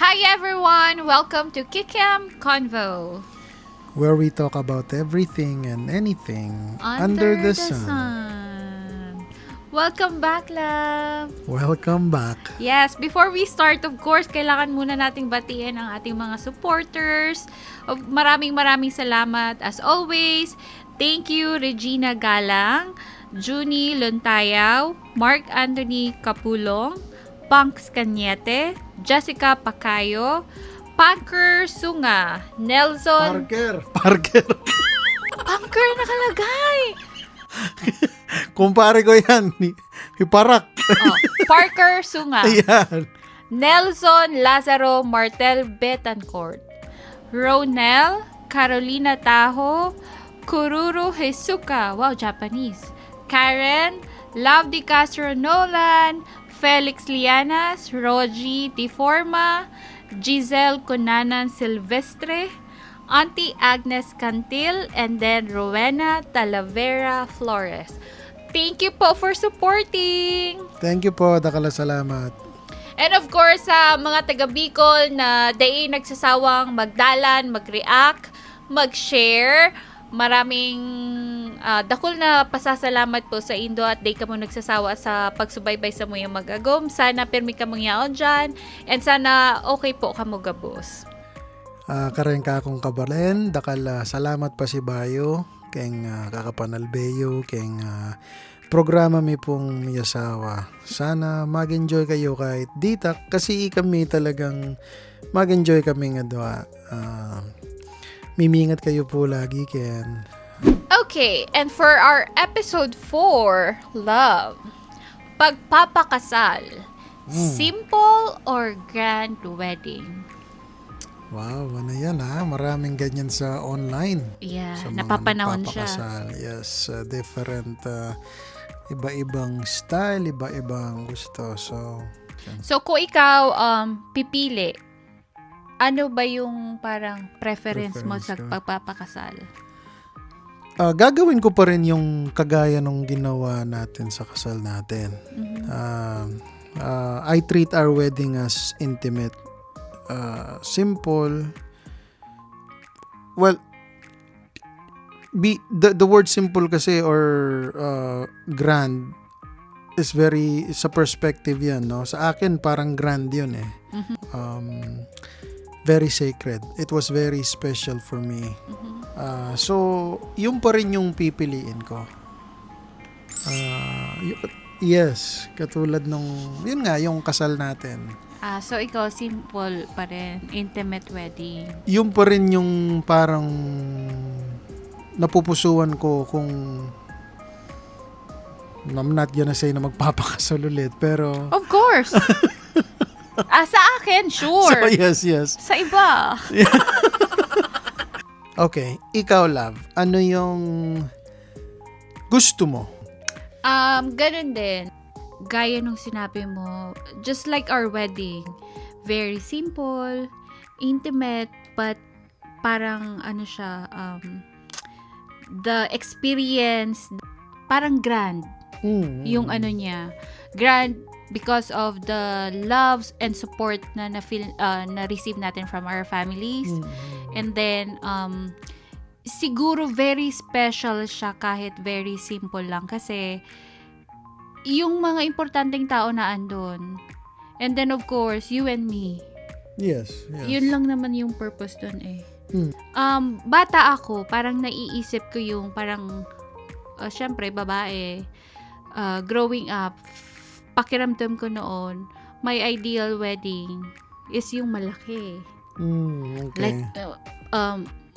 Hi everyone! Welcome to Kikiam Convo. Where we talk about everything and anything under the sun. Welcome back, love! Welcome back. Yes, before we start, of course, kailangan muna nating batiin ang ating mga supporters. Maraming salamat as always. Thank you, Regina Galang, Junie Luntayaw, Mark Anthony Capulong, Punks Cañete, Jessica Pacayo, Punker Sunga, Nelson... Parker. Punker nakalagay! Kumpare ko yan. Hiparak. Oh, Parker Sunga. Ayan. Nelson Lazaro Martel Betancourt, Ronel Carolina Taho, Kururu Hesuka, wow, Japanese, Karen, Love Di Castro Nolan, Felix Lianas, Rogie Deforma, Giselle Cunanan Silvestre, Auntie Agnes Cantil, and then Rowena Talavera Flores. Thank you po for supporting! Thank you po. Dakala salamat. And of course, sa mga taga Bicol na day nagsasawang magdalan, mag-react, mag-share, maraming dakol na pasasalamat po sa Indo at day ka mo nagsasawa sa pagsubaybay sa mo yung magagom. Sana permi ka mong yaon dyan and sana okay po ka mo gabos. Karen ka akong kabalen. Dakala salamat pa si Bayo. Keng kakapanalbeyo. Keng programa mi pong miyasawa. Sana mag-enjoy kayo kahit dita. Kasi kami talagang mag-enjoy kami nga doa. Mimingat kayo po lagi, Ken. Okay, and for our episode 4, love, pagpapakasal, simple or grand wedding? Wow, ano yan ha? Maraming ganyan sa online. Yeah, Sa mga napapanahon siya. nagpapakasal. Yes, different, iba-ibang style, iba-ibang gusto. So, kung ikaw pipili, ano ba yung parang preference mo sa Preference ko? pagpapakasal? Gagawin ko pa rin yung kagaya nung ginawa natin sa kasal natin. I treat our wedding as intimate. Simple. Well, the word simple kasi or grand is very sa perspective yan, no? Sa akin parang grand yun eh. Very sacred. It was very special for me. So yung pa rin yung pipiliin ko. Yes, katulad nung yun nga yung kasal natin. So ikaw simple pa rin, intimate wedding. Yung pa rin yung parang napupusuan ko kung I'm not gonna say na magpapakasal ulit, pero Of course. Sa akin, sure. so yes. Sa iba. Okay, ikaw love, ano yung gusto mo? Ganun din. Gaya nung sinabi mo, just like our wedding, very simple, intimate, but parang ano siya, the experience, parang grand. Yung ano niya, grand because of the loves and support na na-feel, na-receive natin from our families. And then, siguro very special siya kahit very simple lang kasi yung mga importanteng tao na andun. And then of course, you and me. Yes. Yun lang naman yung purpose dun eh. Bata ako, parang naiisip ko yung parang, syempre, babae, growing up, pakiramdam ko noon, my ideal wedding is yung malaki. Okay. Like,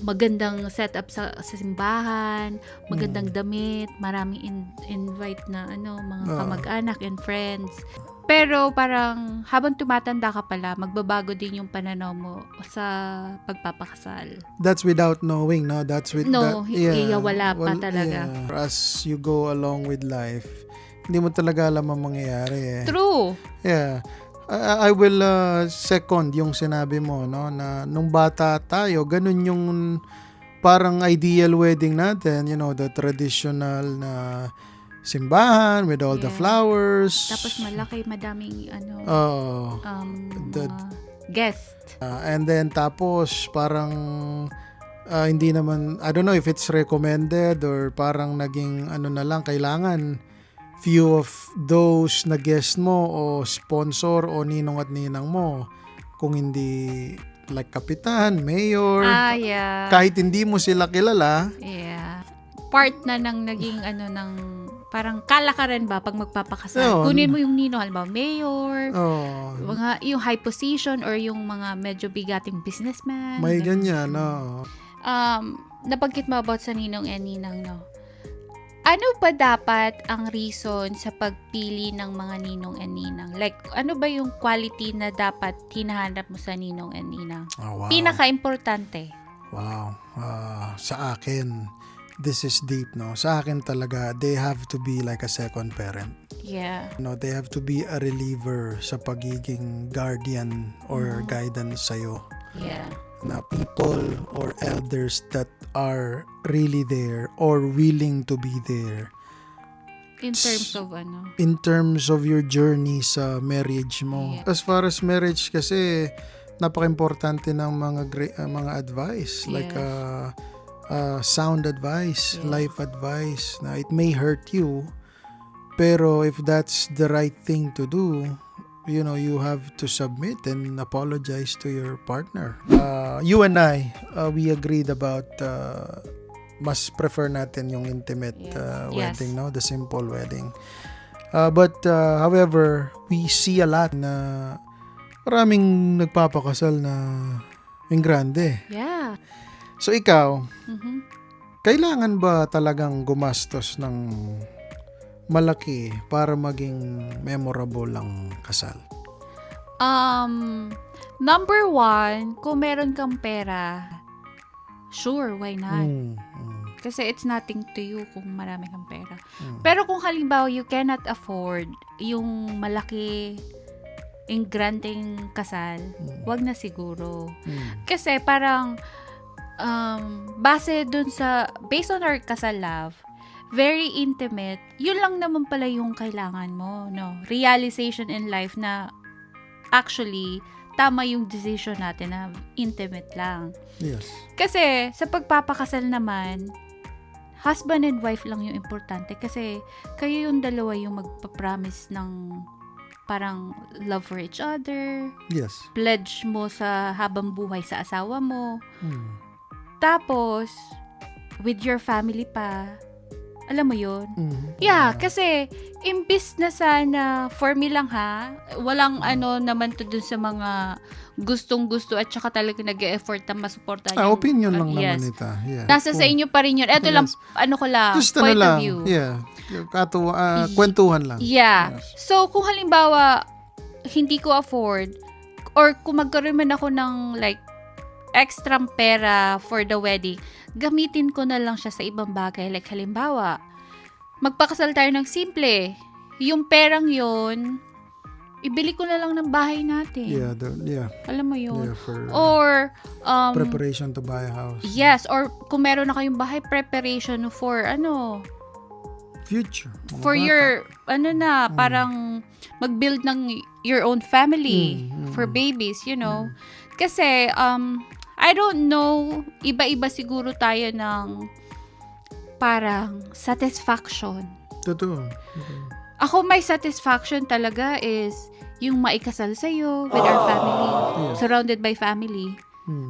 magandang setup sa simbahan, magandang damit, maraming invite na mga kamag-anak and friends. Pero parang habang tumatanda ka pala, magbabago din yung pananaw mo sa pagpapakasal. That's without knowing, no? That's with No, wala pa Well, talaga. yeah. As you go along with life, hindi mo talaga alam ang mangyayari eh. True. Yeah. I will second yung sinabi mo, no, na nung bata tayo, ganun yung parang ideal wedding natin, the traditional na simbahan with all the flowers. Tapos malaki, madaming Oh, mga Guest. And then tapos parang hindi naman, I don't know if it's recommended or parang naging ano na lang, kailangan few of those na guest mo o sponsor o ninong at ninang mo, kung hindi like kapitan, mayor, Yeah. kahit hindi mo sila kilala, Yeah. Part na ng naging ng parang kalakaran ba pag magpapakasal. Yun. Kunin mo yung ninong, halimbawa mayor, oh, mga yung high position or yung mga medyo bigating businessman. may ganun. ganyan, no? Nabanggit mo about sa ninong and ninang, no? Ano ba dapat ang reason sa pagpili ng mga ninong and ninang? Like, ano ba yung quality na dapat hinahanap mo sa ninong and ninang? Oh, wow. Pinaka-importante. Wow. Sa akin, this is deep, no? Sa akin talaga, they have to be like a second parent. Yeah. No, they have to be a reliever sa pagiging guardian or guidance sa'yo. Yeah. Na people or elders that are really there or willing to be there In terms of in terms of your journey sa marriage mo. Yeah. As far as marriage kasi, napaka-importante ng mga advice, like sound advice, Yeah. life advice, na it may hurt you, pero if that's the right thing to do, you have to submit and apologize to your partner. You and I, we agreed about mas prefer natin yung intimate Yes. wedding, no? The simple wedding. But however, we see a lot na maraming nagpapakasal na yung grande. Yeah. So ikaw, Mhm. kailangan ba talagang gumastos ng malaki para maging memorable ang kasal? Number 1, kung meron kang pera, sure, why not? Kasi it's nothing to you kung marami kang pera. Pero kung halimbawa you cannot afford yung malaki, yung granding kasal, wag na siguro. Kasi parang based on our kasal love, very intimate, yun lang naman pala yung kailangan mo, no? Realization in life na actually, tama yung decision natin na intimate lang. Yes. Kasi, sa pagpapakasal naman, husband and wife lang yung importante kasi kayo yung dalawa yung magpapromise ng parang love for each other, Yes. pledge mo sa habang buhay sa asawa mo. Tapos, with your family pa, alam mo yun? Yeah, kasi imbis na sana, for me lang ha, walang naman to dun sa mga gustong-gusto at saka talaga nag-e-effort na masuportahan yung Opinion lang yes. naman ito. Yeah. Nasa sa inyo pa rin yun. Ito lang, ko lang, Just point lang. of view. Yeah. Kwentuhan lang. Yeah. Yes. So, kung halimbawa, hindi ko afford, or kung magkaroon man ako ng like, extra pera for the wedding, gamitin ko na lang siya sa ibang bagay. Like, halimbawa, magpakasal tayo ng simple. Yung perang yon ibili ko na lang ng bahay natin. Yeah. Alam mo yun? Yeah, for Or, preparation to buy a house. yes, or kung meron na kayong bahay, preparation for, Future. Mga for bata. your, parang mag-build ng your own family for babies, Kasi, I don't know, iba-iba siguro tayo ng parang satisfaction. Totoo. Ako, my satisfaction talaga is yung maikasal sa'yo with our family, surrounded by family.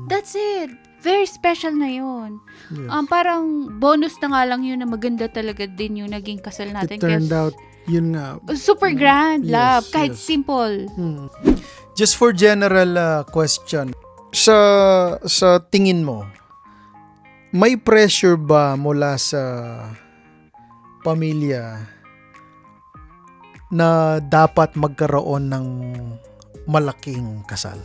That's it. Very special na yun. Yes. Parang bonus na nga lang yun na maganda talaga din yung naging kasal natin. It turned out, yun nga. Super grand, Yes, love. Kahit yes. simple. Just for general question, sa tingin mo, may pressure ba mula sa pamilya na dapat magkaroon ng malaking kasal?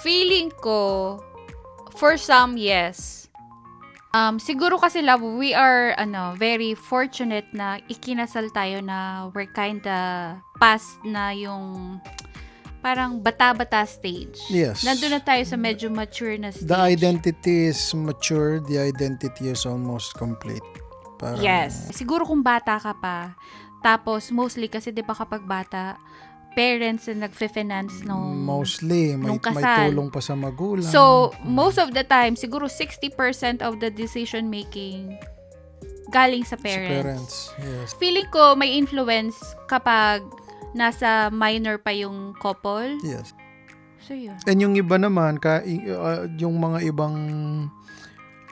Feeling ko, for some, yes. Siguro kasi love, we are very fortunate na ikinasal tayo na we're kinda past na yung parang bata-bata stage. Yes. Nandun na tayo sa medyo mature na stage. The identity is mature, the identity is almost complete. Parang, Yes. Siguro kung bata ka pa, tapos mostly kasi 'di ba kapag bata, parents na nagfe-finance nung Mostly, may nung kasal. tulong pa sa magulang. So, most of the time, siguro 60% of the decision making galing sa Sa parents. parents, yes. Feeling ko may influence kapag nasa minor pa yung couple. Yes. So, yun. And yung iba naman, yung mga ibang,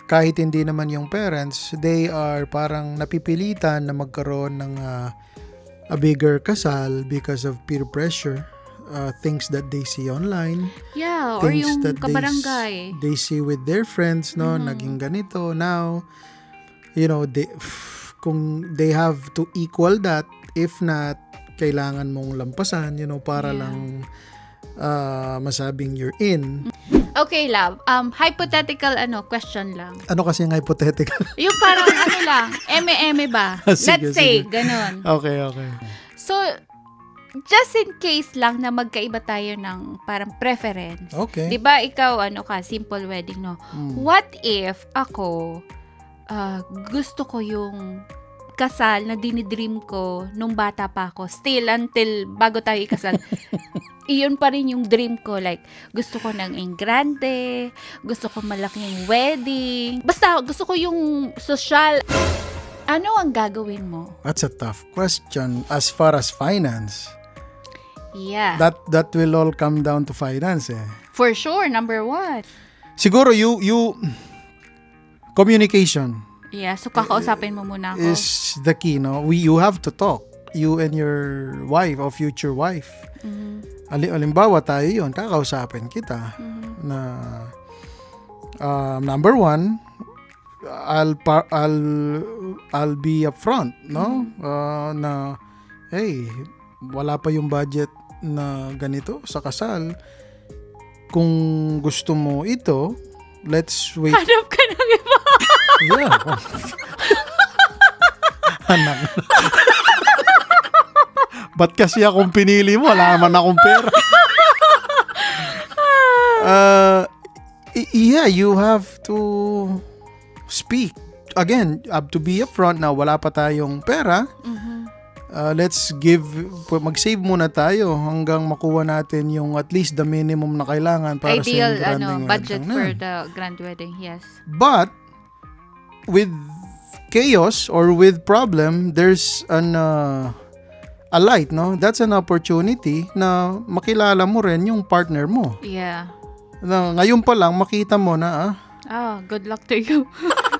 kahit hindi naman yung parents, they are parang napipilitan na magkaroon ng a bigger kasal because of peer pressure, things that they see online, Yeah, or things yung that kabarangay. they see with their friends, no, naging ganito now. Kung they have to equal that, if not, kailangan mong lampasan, para Yeah. lang masabing you're in. Okay, love. Hypothetical question lang. Ano kasi yung hypothetical? Yung parang lang, eme-eme ba? Sige, Let's say, sige. ganun. Okay. So, just in case lang na magkaiba tayo ng parang preference. Okay. 'Di ba ikaw simple wedding, no? What if ako gusto ko yung kasal na dinidream ko nung bata pa ako, still until bago tayo ikasal. Iyon pa rin yung dream ko, like gusto ko ng grande, gusto ko malaking wedding. Basta gusto ko yung social. Ano ang gagawin mo? That's a tough question as far as finance. Yeah. That will all come down to finance eh. For sure, number one. Siguro you communication Yeah, so kakausapin mo muna ako. is the key, no? You have to talk, you and your wife or future wife. Halimbawa tayo yun, kakausapin kita na number one, I'll be upfront, no? Na hey, wala pa yung budget na ganito sa kasal. Kung gusto mo ito, let's wait. Hanap ka ng iba. Yeah. Anak. Ba't kasi akong pinili mo? Wala naman akong pera. Yeah, you have to speak. Again, have to be upfront na wala pa tayong pera. Let's mag-save muna tayo hanggang makuha natin yung at least the minimum na kailangan para Ideal sa granding budget wedding for na. the grand wedding, yes. But with chaos or with problem, there's a light, no? That's an opportunity na makilala mo rin yung partner mo. Yeah. Na ngayon pa lang makita mo na Good luck to you.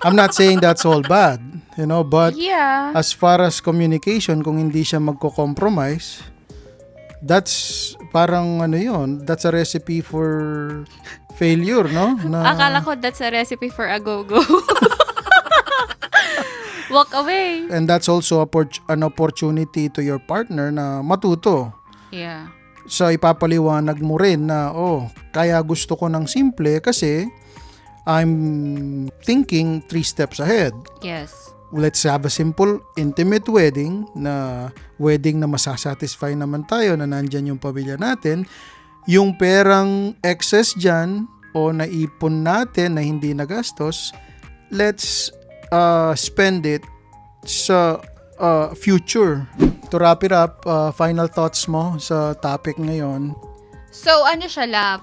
I'm not saying that's all bad, but Yeah. as far as communication, kung hindi siya magko-compromise, that's parang that's a recipe for failure, no? Na, Akala ko that's a recipe for a go-go. Walk away. and that's also an opportunity to your partner na matuto. Yeah. So ipapaliwanag mo rin na kaya gusto ko ng simple kasi I'm thinking 3 steps ahead. Yes. Let's have a simple, intimate wedding na masasatisfy naman tayo na nandyan yung pamilya natin. Yung perang excess dyan o naipon natin na hindi nagastos, let's spend it sa future. To wrap it up, final thoughts mo sa topic ngayon. So, siya, love?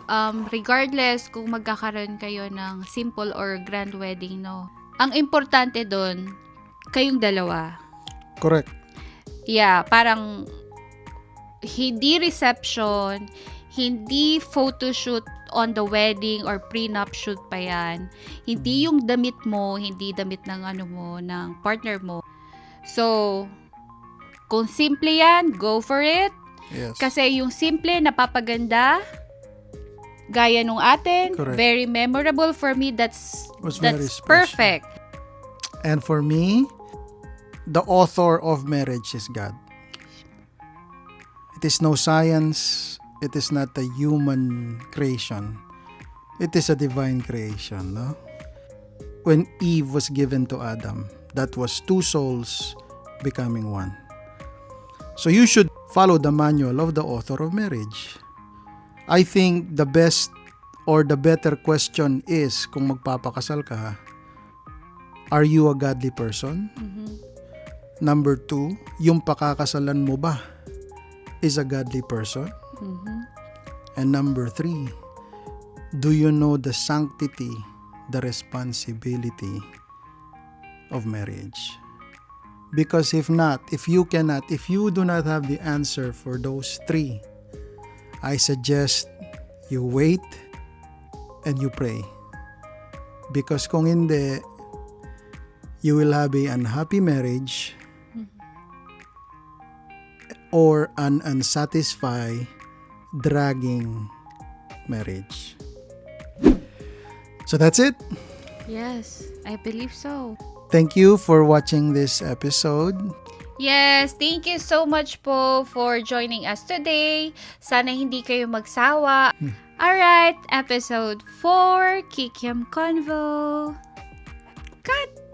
Regardless kung magkakaroon kayo ng simple or grand wedding, no? Ang importante doon, kayong dalawa. Correct. Yeah, parang hindi reception, hindi photoshoot on the wedding or prenup shoot pa yan. Hindi yung damit mo, hindi damit ng ng partner mo. So, kung simple yan, go for it. Yes. Kasi yung simple, napapaganda, gaya nung atin, Correct. very memorable for me. That's very special. perfect. And for me, the author of marriage is God. It is no science. It is not a human creation. It is a divine creation, no? When Eve was given to Adam, that was 2 souls becoming one. So you should follow the manual of the author of marriage. I think the best or the better question is, kung magpapakasal ka, are you a godly person? Number 2, yung pakakasalan mo ba is a godly person? Mhm. And number 3, do you know the sanctity, the responsibility of marriage? Because if not, if you do not have the answer for those 3, I suggest you wait and you pray. Because kung hindi, you will have an unhappy marriage or an unsatisfied, dragging marriage. So that's it. Yes, I believe so. Thank you for watching this episode. Yes, thank you so much po for joining us today. Sana hindi kayo magsawa. Alright, episode 4, Kikiam Convo. Cut!